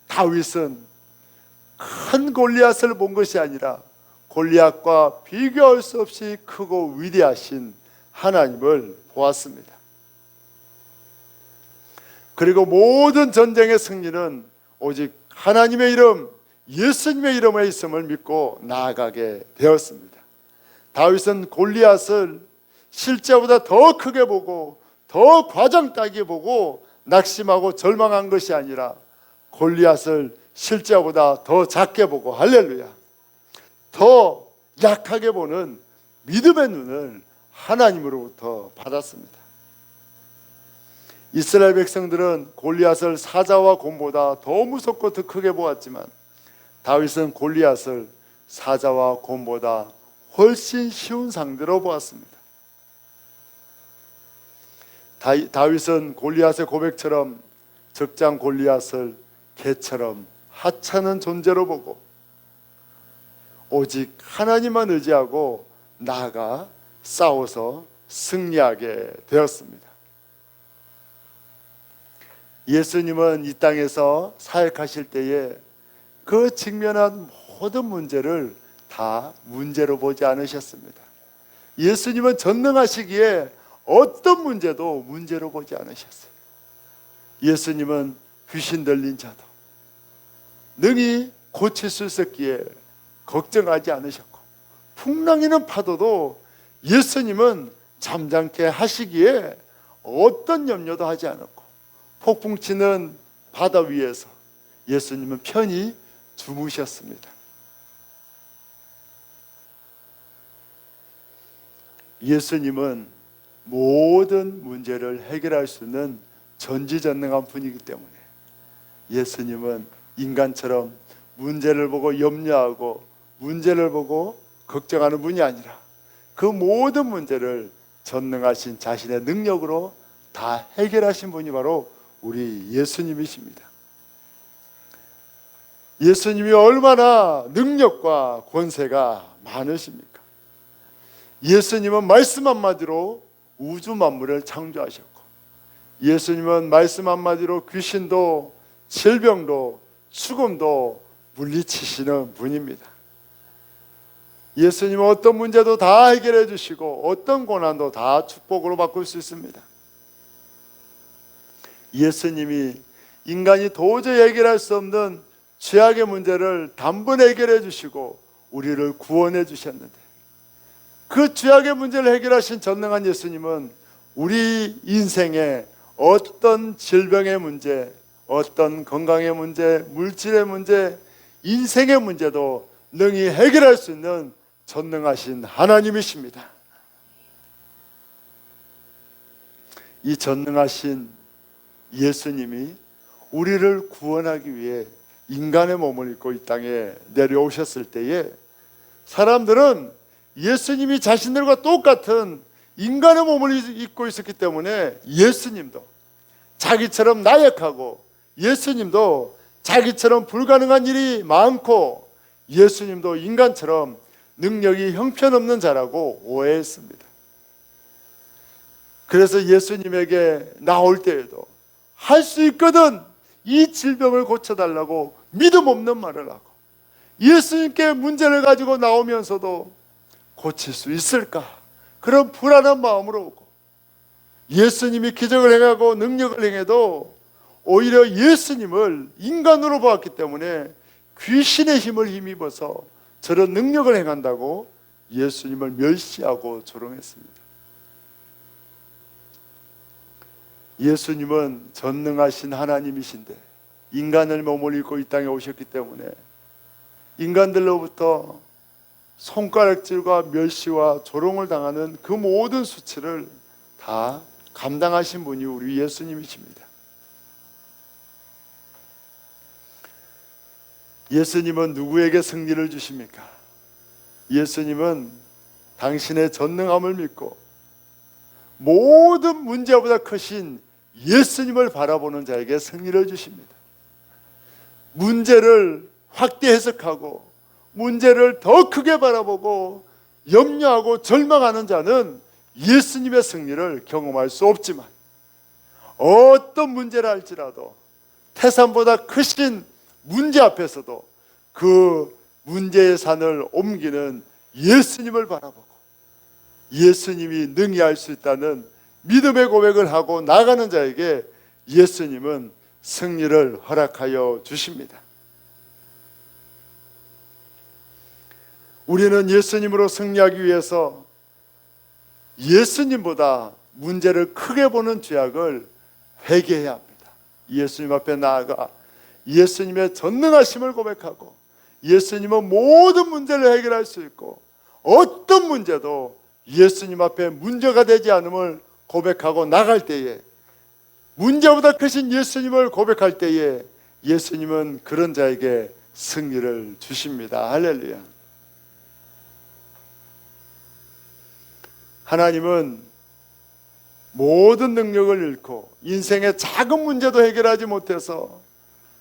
다윗은 큰 골리앗을 본 것이 아니라 골리앗과 비교할 수 없이 크고 위대하신 하나님을 보았습니다. 그리고 모든 전쟁의 승리는 오직 하나님의 이름, 예수님의 이름에 있음을 믿고 나아가게 되었습니다. 다윗은 골리앗을 실제보다 더 크게 보고 더 과장되게 보고 낙심하고 절망한 것이 아니라 골리앗을 실제보다 더 작게 보고, 할렐루야, 더 약하게 보는 믿음의 눈을 하나님으로부터 받았습니다. 이스라엘 백성들은 골리앗을 사자와 곰보다 더 무섭고 더 크게 보았지만 다윗은 골리앗을 사자와 곰보다 훨씬 쉬운 상대로 보았습니다. 다윗은 골리앗의 고백처럼 적장 골리앗을 개처럼 하찮은 존재로 보고 오직 하나님만 의지하고 나아가 싸워서 승리하게 되었습니다. 예수님은 이 땅에서 사역하실 때에 그 직면한 모든 문제를 다 문제로 보지 않으셨습니다. 예수님은 전능하시기에 어떤 문제도 문제로 보지 않으셨어요. 예수님은 귀신 들린 자도 능히 고칠 수 있었기에 걱정하지 않으셨고, 풍랑이는 파도도 예수님은 잠잠케 하시기에 어떤 염려도 하지 않았고, 폭풍 치는 바다 위에서 예수님은 편히 주무셨습니다. 예수님은 모든 문제를 해결할 수 있는 전지전능한 분이기 때문에 예수님은 인간처럼 문제를 보고 염려하고 문제를 보고 걱정하는 분이 아니라 그 모든 문제를 전능하신 자신의 능력으로 다 해결하신 분이 바로 우리 예수님이십니다. 예수님이 얼마나 능력과 권세가 많으십니까? 예수님은 말씀 한마디로 우주 만물을 창조하셨고, 예수님은 말씀 한마디로 귀신도 질병도 죽음도 물리치시는 분입니다. 예수님은 어떤 문제도 다 해결해 주시고 어떤 고난도 다 축복으로 바꿀 수 있습니다. 예수님이 인간이 도저히 해결할 수 없는 죄악의 문제를 단번에 해결해 주시고 우리를 구원해 주셨는데, 그 죄악의 문제를 해결하신 전능한 예수님은 우리 인생에 어떤 질병의 문제, 어떤 건강의 문제, 물질의 문제, 인생의 문제도 능히 해결할 수 있는 전능하신 하나님이십니다. 이 전능하신 예수님이 우리를 구원하기 위해 인간의 몸을 입고 이 땅에 내려오셨을 때에 사람들은 예수님이 자신들과 똑같은 인간의 몸을 입고 있었기 때문에 예수님도 자기처럼 나약하고, 예수님도 자기처럼 불가능한 일이 많고, 예수님도 인간처럼 능력이 형편없는 자라고 오해했습니다. 그래서 예수님에게 나올 때에도 할 수 있거든, 이 질병을 고쳐달라고 믿음 없는 말을 하고, 예수님께 문제를 가지고 나오면서도 고칠 수 있을까, 그런 불안한 마음으로 오고, 예수님이 기적을 행하고 능력을 행해도 오히려 예수님을 인간으로 보았기 때문에 귀신의 힘을 힘입어서 저런 능력을 행한다고 예수님을 멸시하고 조롱했습니다. 예수님은 전능하신 하나님이신데 인간을 몸을 입고 이 땅에 오셨기 때문에 인간들로부터 손가락질과 멸시와 조롱을 당하는 그 모든 수치를 다 감당하신 분이 우리 예수님이십니다. 예수님은 누구에게 승리를 주십니까? 예수님은 당신의 전능함을 믿고 모든 문제보다 크신 예수님을 바라보는 자에게 승리를 주십니다. 문제를 확대 해석하고 문제를 더 크게 바라보고 염려하고 절망하는 자는 예수님의 승리를 경험할 수 없지만, 어떤 문제라 할지라도 태산보다 크신 문제 앞에서도 그 문제의 산을 옮기는 예수님을 바라보고 예수님이 능히 할 수 있다는 믿음의 고백을 하고 나가는 자에게 예수님은 승리를 허락하여 주십니다. 우리는 예수님으로 승리하기 위해서 예수님보다 문제를 크게 보는 죄악을 회개해야 합니다. 예수님 앞에 나아가 예수님의 전능하심을 고백하고 예수님은 모든 문제를 해결할 수 있고 어떤 문제도 예수님 앞에 문제가 되지 않음을 고백하고 나갈 때에, 문제보다 크신 예수님을 고백할 때에 예수님은 그런 자에게 승리를 주십니다. 할렐루야. 하나님은 모든 능력을 잃고 인생의 작은 문제도 해결하지 못해서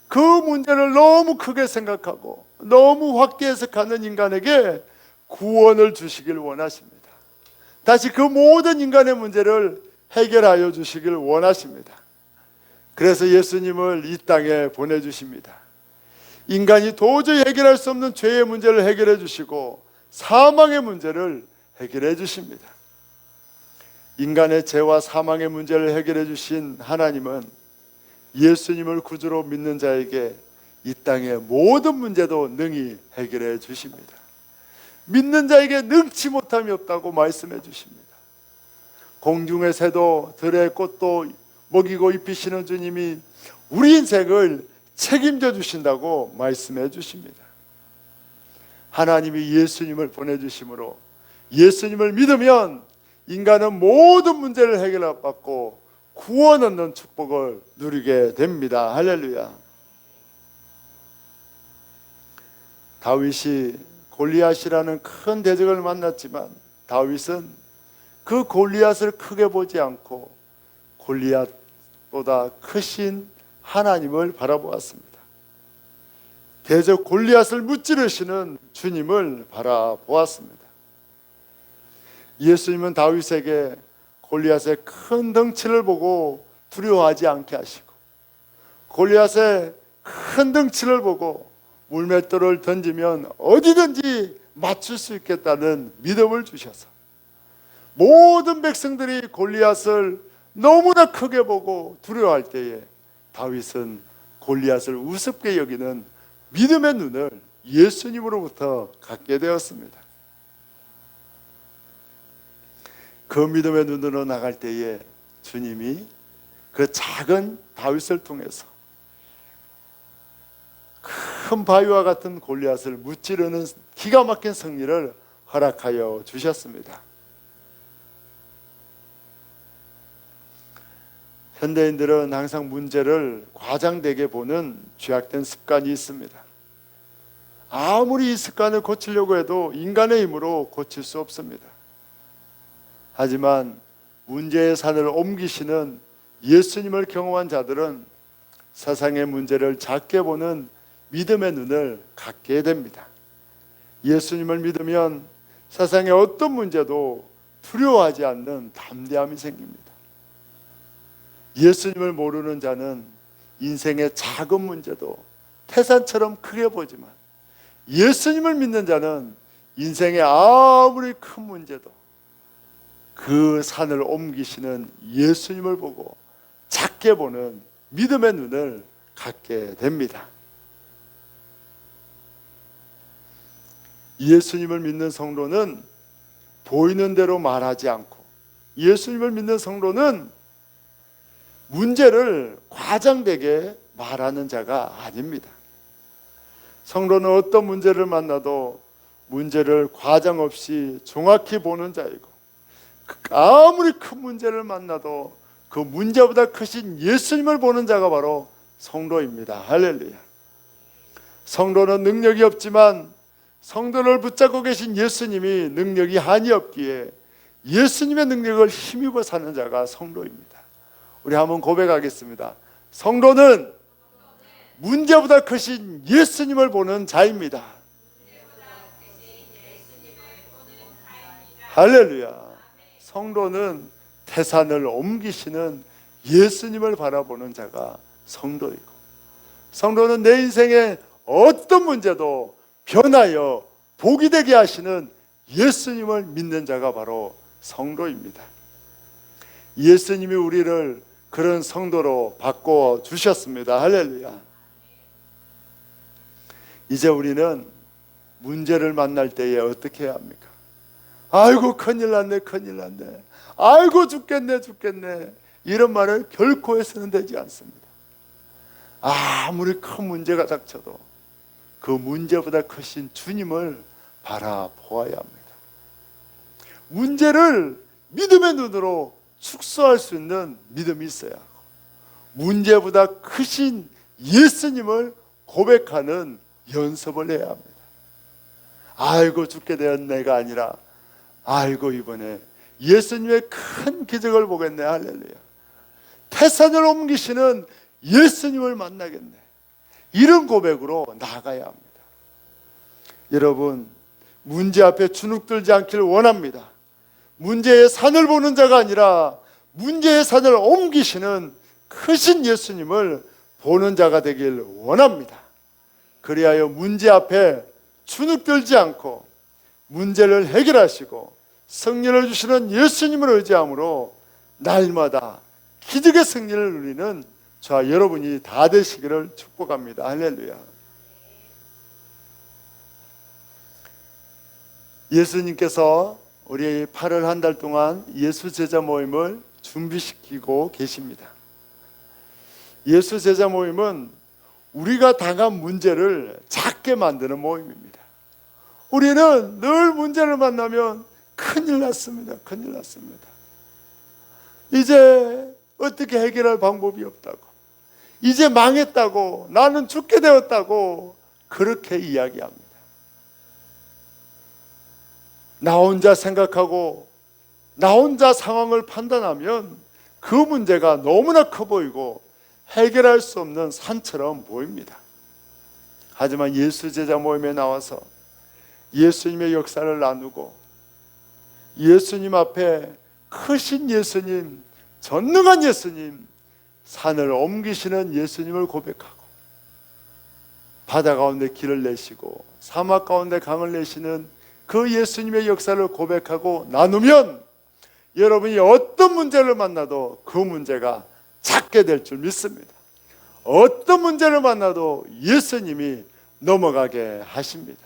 그 문제를 너무 크게 생각하고 너무 확대 해석하는 인간에게 구원을 주시길 원하십니다. 다시 그 모든 인간의 문제를 해결하여 주시길 원하십니다. 그래서 예수님을 이 땅에 보내주십니다. 인간이 도저히 해결할 수 없는 죄의 문제를 해결해 주시고 사망의 문제를 해결해 주십니다. 인간의 죄와 사망의 문제를 해결해 주신 하나님은 예수님을 구주로 믿는 자에게 이 땅의 모든 문제도 능히 해결해 주십니다. 믿는 자에게 능치 못함이 없다고 말씀해 주십니다. 공중의 새도 들의 꽃도 먹이고 입히시는 주님이 우리 인생을 책임져 주신다고 말씀해 주십니다. 하나님이 예수님을 보내주심으로 예수님을 믿으면 인간은 모든 문제를 해결받고 구원 얻는 축복을 누리게 됩니다. 할렐루야. 다윗이 골리앗이라는 큰 대적을 만났지만 다윗은 그 골리앗을 크게 보지 않고 골리앗보다 크신 하나님을 바라보았습니다. 대적 골리앗을 무찌르시는 주님을 바라보았습니다. 예수님은 다윗에게 골리앗의 큰 덩치를 보고 두려워하지 않게 하시고 골리앗의 큰 덩치를 보고 물맷돌을 던지면 어디든지 맞출 수 있겠다는 믿음을 주셔서 모든 백성들이 골리앗을 너무나 크게 보고 두려워할 때에 다윗은 골리앗을 우습게 여기는 믿음의 눈을 예수님으로부터 갖게 되었습니다. 그 믿음의 눈으로 나갈 때에 주님이 그 작은 다윗을 통해서 큰 바위와 같은 골리앗을 무찌르는 기가 막힌 승리를 허락하여 주셨습니다. 현대인들은 항상 문제를 과장되게 보는 죄악된 습관이 있습니다. 아무리 이 습관을 고치려고 해도 인간의 힘으로 고칠 수 없습니다. 하지만 문제의 산을 옮기시는 예수님을 경험한 자들은 세상의 문제를 작게 보는 믿음의 눈을 갖게 됩니다. 예수님을 믿으면 세상의 어떤 문제도 두려워하지 않는 담대함이 생깁니다. 예수님을 모르는 자는 인생의 작은 문제도 태산처럼 크게 보지만 예수님을 믿는 자는 인생의 아무리 큰 문제도 그 산을 옮기시는 예수님을 보고 작게 보는 믿음의 눈을 갖게 됩니다. 예수님을 믿는 성도는 보이는 대로 말하지 않고, 예수님을 믿는 성도는 문제를 과장되게 말하는 자가 아닙니다. 성도는 어떤 문제를 만나도 문제를 과장 없이 정확히 보는 자이고, 아무리 큰 문제를 만나도 그 문제보다 크신 예수님을 보는 자가 바로 성도입니다. 할렐루야. 성도는 능력이 없지만 성도를 붙잡고 계신 예수님이 능력이 한이 없기에 예수님의 능력을 힘입어 사는 자가 성도입니다. 우리 한번 고백하겠습니다. 성도는 문제보다 크신 예수님을 보는 자입니다. 할렐루야. 성도는 태산을 옮기시는 예수님을 바라보는 자가 성도이고, 성도는 내 인생의 어떤 문제도 변하여 복이 되게 하시는 예수님을 믿는 자가 바로 성도입니다. 예수님이 우리를 그런 성도로 바꿔 주셨습니다. 할렐루야. 이제 우리는 문제를 만날 때에 어떻게 해야 합니까? 아이고 큰일 났네, 큰일 났네, 아이고 죽겠네, 죽겠네, 이런 말을 결코 해서는 되지 않습니다. 아무리 큰 문제가 닥쳐도 그 문제보다 크신 주님을 바라보아야 합니다. 문제를 믿음의 눈으로 축소할 수 있는 믿음이 있어야 하고, 문제보다 크신 예수님을 고백하는 연습을 해야 합니다. 아이고 죽게 된 내가 아니라 아이고 이번에 예수님의 큰 기적을 보겠네. 할렐루야. 태산을 옮기시는 예수님을 만나겠네. 이런 고백으로 나아가야 합니다. 여러분, 문제 앞에 주눅들지 않기를 원합니다. 문제의 산을 보는 자가 아니라 문제의 산을 옮기시는 크신 예수님을 보는 자가 되길 원합니다. 그리하여 문제 앞에 주눅들지 않고 문제를 해결하시고 승리를 주시는 예수님을 의지함으로 날마다 기적의 승리를 누리는 저와 여러분이 다 되시기를 축복합니다. 할렐루야. 예수님께서 우리 8월 한 달 동안 예수 제자 모임을 준비시키고 계십니다. 예수 제자 모임은 우리가 당한 문제를 작게 만드는 모임입니다. 우리는 늘 문제를 만나면 큰일 났습니다. 큰일 났습니다. 이제 어떻게 해결할 방법이 없다고, 이제 망했다고, 나는 죽게 되었다고 그렇게 이야기합니다. 나 혼자 생각하고 나 혼자 상황을 판단하면 그 문제가 너무나 커 보이고 해결할 수 없는 산처럼 보입니다. 하지만 예수 제자 모임에 나와서 예수님의 역사를 나누고 예수님 앞에 크신 예수님, 전능한 예수님, 산을 옮기시는 예수님을 고백하고 바다 가운데 길을 내시고 사막 가운데 강을 내시는 그 예수님의 역사를 고백하고 나누면 여러분이 어떤 문제를 만나도 그 문제가 작게 될 줄 믿습니다. 어떤 문제를 만나도 예수님이 넘어가게 하십니다.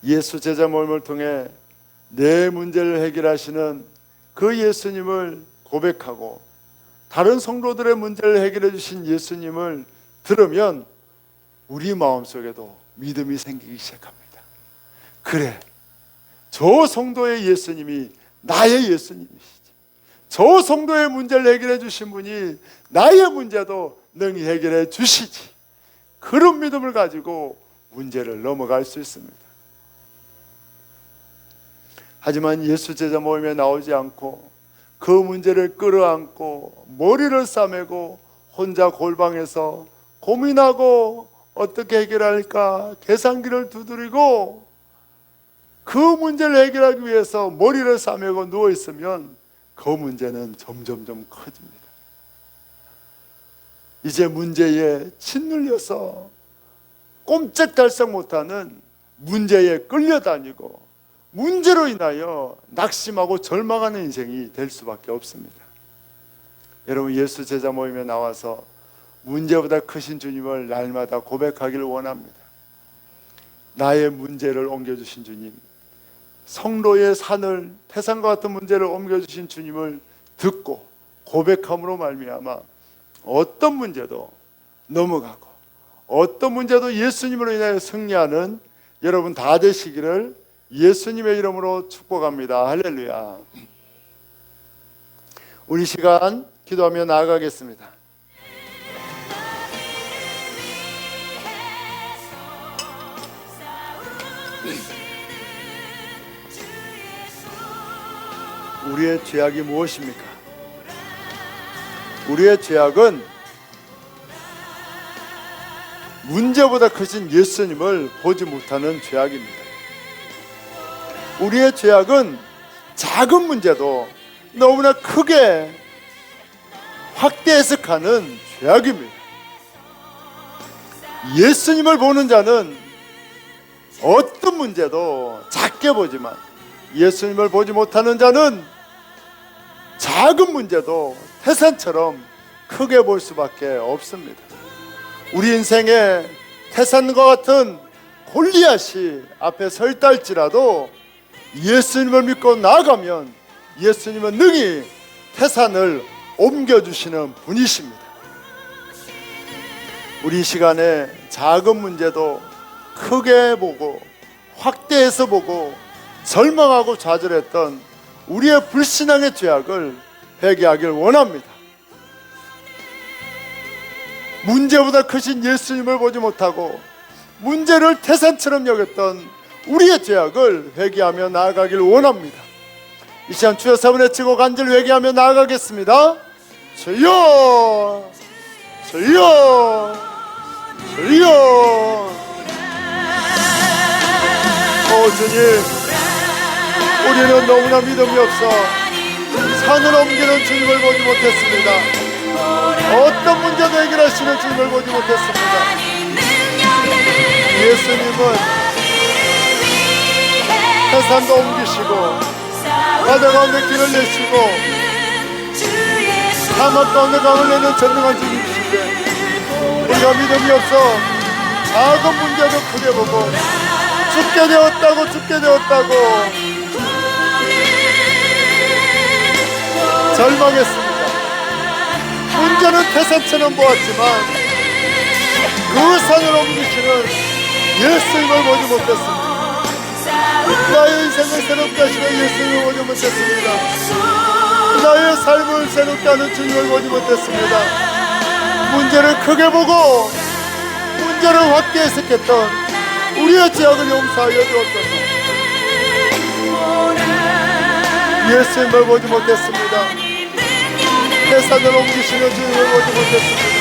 예수 제자 모임을 통해 내 문제를 해결하시는 그 예수님을 고백하고 다른 성도들의 문제를 해결해 주신 예수님을 들으면 우리 마음속에도 믿음이 생기기 시작합니다. 그래, 저 성도의 예수님이 나의 예수님이시지. 저 성도의 문제를 해결해 주신 분이 나의 문제도 능히 해결해 주시지. 그런 믿음을 가지고 문제를 넘어갈 수 있습니다. 하지만 예수 제자 모임에 나오지 않고 그 문제를 끌어안고 머리를 싸매고 혼자 골방에서 고민하고 어떻게 해결할까 계산기를 두드리고 그 문제를 해결하기 위해서 머리를 싸매고 누워있으면 그 문제는 점점점 커집니다. 이제 문제에 짓눌려서 꼼짝달싹 못하는 문제에 끌려다니고 문제로 인하여 낙심하고 절망하는 인생이 될 수밖에 없습니다. 여러분, 예수 제자 모임에 나와서 문제보다 크신 주님을 날마다 고백하기를 원합니다. 나의 문제를 옮겨주신 주님, 성로의 산을 태산과 같은 문제를 옮겨주신 주님을 듣고 고백함으로 말미암아 어떤 문제도 넘어가고 어떤 문제도 예수님으로 인하여 승리하는 여러분 다 되시기를 예수님의 이름으로 축복합니다. 할렐루야. 우리 시간 기도하며 나아가겠습니다. 우리의 죄악이 무엇입니까? 우리의 죄악은 문제보다 크신 예수님을 보지 못하는 죄악입니다. 우리의 죄악은 작은 문제도 너무나 크게 확대 해석하는 죄악입니다. 예수님을 보는 자는 어떤 문제도 작게 보지만 예수님을 보지 못하는 자는 작은 문제도 태산처럼 크게 볼 수밖에 없습니다. 우리 인생에 태산과 같은 골리앗이 앞에 서 있다 할지라도 예수님을 믿고 나아가면 예수님은 능히 태산을 옮겨주시는 분이십니다. 우리 시간에 작은 문제도 크게 보고 확대해서 보고 절망하고 좌절했던 우리의 불신앙의 죄악을 회개하길 원합니다. 문제보다 크신 예수님을 보지 못하고 문제를 태산처럼 여겼던 우리의 죄악을 회개하며 나아가길 원합니다. 이 시간 주여 사분 외치고 간절히 회개하며 나아가겠습니다. 주여, 주여, 주여. 오 주님, 우리는 너무나 믿음이 없어 산을 옮기는 주님을 보지 못했습니다. 어떤 문제도 해결하시는 주님을 보지 못했습니다. 예수님은 태산도 옮기시고 바다 가운데 길을 내시고 사막 가운데 강을 내는 전능한 주님이신데 우리가 믿음이 없어 작은 문제도 크게 보고 죽게 되었다고 절망했습니다. 문제는 태산처럼 보았지만 그 산을 옮기시는 예수님을 보지 못했습니다. 나의 인생을 새롭게 하시는 예수님을 보지 못했습니다. 나의 삶을 새롭게 하는 주님을 보지 못했습니다. 문제를 크게 보고 문제를 확대 해석했던 우리의 죄악을 용서하여 주옵소서. 예수님을 보지 못했습니다. 태산을 옮기시는 주님을 보지 못했습니다.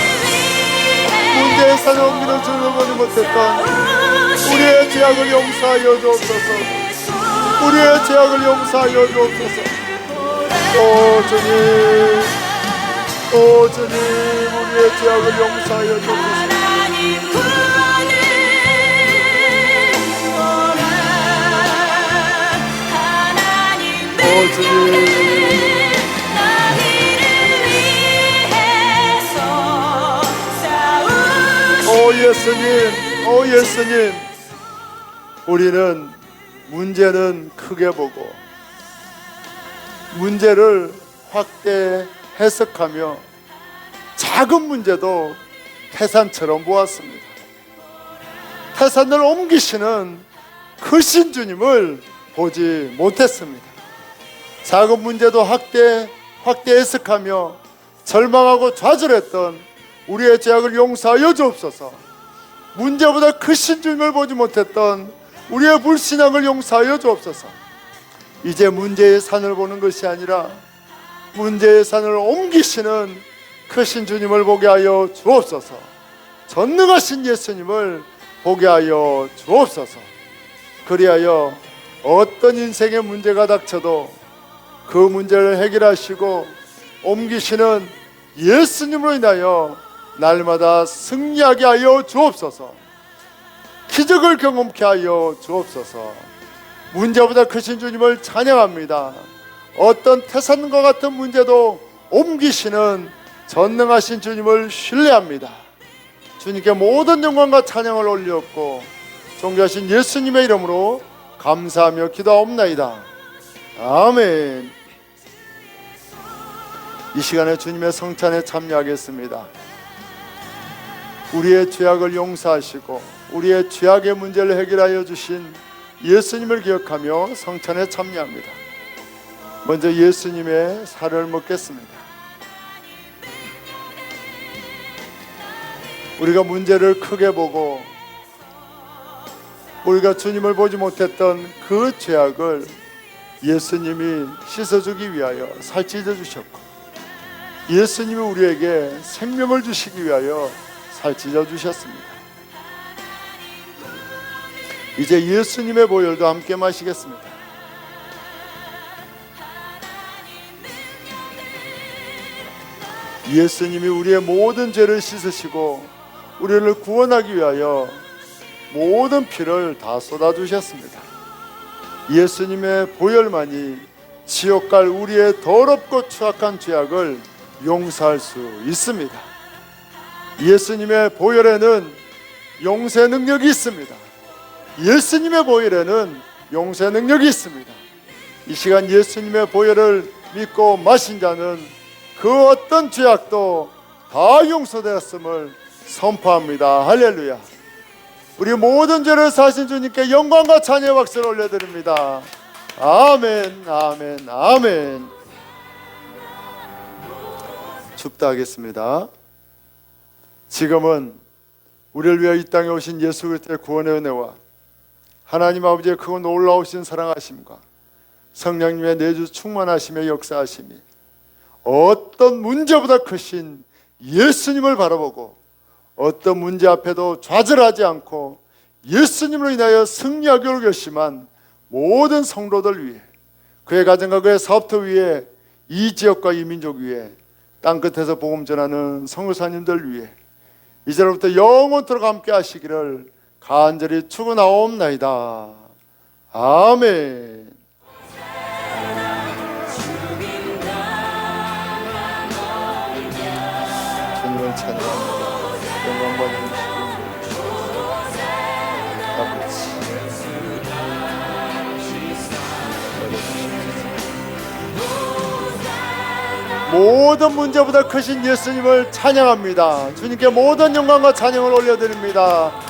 문제의 산을 옮기는 주님을 보지 못했던 우리의 죄악을 용서하여 주옵소서. 우리의 죄악을 용서하여 주옵소서. 오 주님, 오 주님, 우리의 죄악을 용서하여 주옵소서. 오 주님, 오 예수님, 오 예수님, 우리는 문제는 크게 보고 문제를 확대 해석하며 작은 문제도 태산처럼 보았습니다. 태산을 옮기시는 크신 주님을 보지 못했습니다. 작은 문제도 확대 해석하며 절망하고 좌절했던 우리의 죄악을 용서하여 주옵소서. 문제보다 크신 주님을 보지 못했던 우리의 불신앙을 용서하여 주옵소서. 이제 문제의 산을 보는 것이 아니라 문제의 산을 옮기시는 크신 주님을 보게 하여 주옵소서. 전능하신 예수님을 보게 하여 주옵소서. 그리하여 어떤 인생의 문제가 닥쳐도 그 문제를 해결하시고 옮기시는 예수님으로 인하여 날마다 승리하게 하여 주옵소서. 기적을 경험케 하여 주옵소서. 문제보다 크신 주님을 찬양합니다. 어떤 태산과 같은 문제도 옮기시는 전능하신 주님을 신뢰합니다. 주님께 모든 영광과 찬양을 올렸고 존귀하신 예수님의 이름으로 감사하며 기도하옵나이다. 아멘. 이 시간에 주님의 성찬에 참여하겠습니다. 우리의 죄악을 용서하시고 우리의 죄악의 문제를 해결하여 주신 예수님을 기억하며 성찬에 참여합니다. 먼저 예수님의 살을 먹겠습니다. 우리가 문제를 크게 보고 우리가 주님을 보지 못했던 그 죄악을 예수님이 씻어주기 위하여 살찌져 주셨고, 예수님이 우리에게 생명을 주시기 위하여 살찌져 주셨습니다. 이제 예수님의 보혈도 함께 마시겠습니다. 예수님이 우리의 모든 죄를 씻으시고 우리를 구원하기 위하여 모든 피를 다 쏟아주셨습니다. 예수님의 보혈만이 지옥 갈 우리의 더럽고 추악한 죄악을 용서할 수 있습니다. 예수님의 보혈에는 용서의 능력이 있습니다. 예수님의 보혈에는 용서의 능력이 있습니다. 이 시간 예수님의 보혈을 믿고 마신 자는 그 어떤 죄악도 다 용서되었음을 선포합니다. 할렐루야. 우리 모든 죄를 사신 주님께 영광과 찬양의 박수를 올려드립니다. 아멘, 아멘, 아멘. 축도하겠습니다. 지금은 우리를 위하여 이 땅에 오신 예수 그리스도의 구원의 은혜와 하나님 아버지의 크고 놀라우신 사랑하심과 성령님의 내주 충만하심의 역사하심이 어떤 문제보다 크신 예수님을 바라보고 어떤 문제 앞에도 좌절하지 않고 예수님으로 인하여 승리하기로 결심한 모든 성도들 위해, 그의 가정과 그의 사업터 위에, 이 지역과 이 민족 위에, 땅끝에서 복음 전하는 선교사님들 위해 이제로부터 영원토록 함께 하시기를 간절히 축원하옵나이다. 아멘. 주님을 찬양합니다. 영광 받으시고 아버지 모든 문제보다 크신 예수님을 찬양합니다. 주님께 모든 영광과 찬양을 올려드립니다.